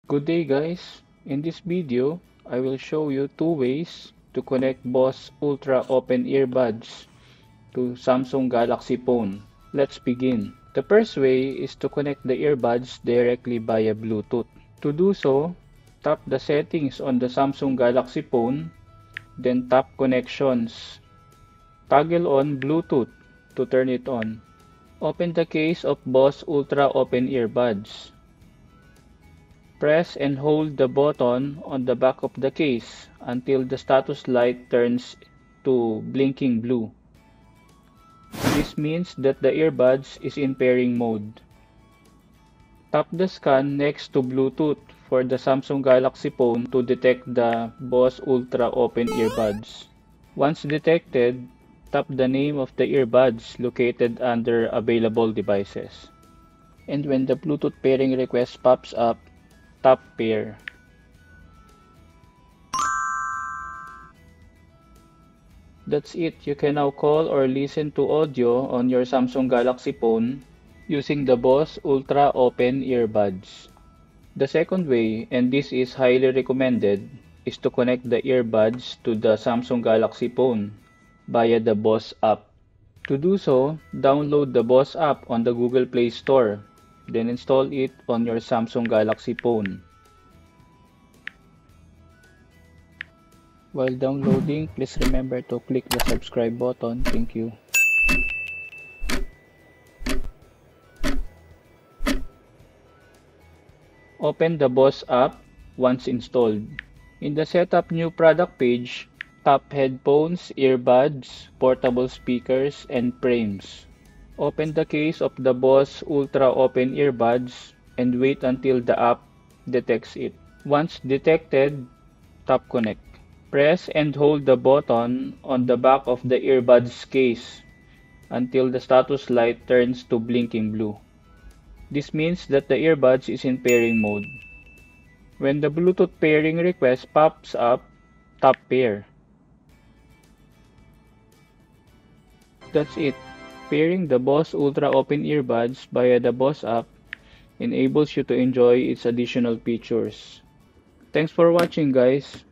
Good day guys, in this video I will show you two ways to connect Bose Ultra Open Earbuds to Samsung Galaxy phone. Let's begin. The first way is to connect the earbuds directly via Bluetooth. To do so, tap the settings on the Samsung Galaxy phone, then tap connections. Toggle on Bluetooth to turn it on. Open the case of Bose Ultra Open Earbuds. Press and hold the button on the back of the case until the status light turns to blinking blue. This means that the earbuds is in pairing mode. Tap the scan next to Bluetooth for the Samsung Galaxy phone to detect the Bose Ultra Open Earbuds. Once detected, tap the name of the earbuds located under Available Devices. And when the Bluetooth pairing request pops up, tap Pair. That's it. You can now call or listen to audio on your Samsung Galaxy phone using the Bose Ultra Open Earbuds. The second way, and this is highly recommended, is to connect the earbuds to the Samsung Galaxy phone via the Bose app. To do so, download the Bose app on the Google Play Store, then install it on your Samsung Galaxy phone. While downloading, please remember to click the subscribe button. Thank you. Open the Bose app once installed. In the Setup New Product page, tap Headphones, Earbuds, Portable Speakers, and Frames. Open the case of the Bose Ultra Open Earbuds and wait until the app detects it. Once detected, tap Connect. Press and hold the button on the back of the earbuds case until the status light turns to blinking blue. This means that the earbuds is in pairing mode. When the Bluetooth pairing request pops up, tap Pair. That's it. Pairing the Bose Ultra Open Earbuds via the Bose app enables you to enjoy its additional features. Thanks for watching guys.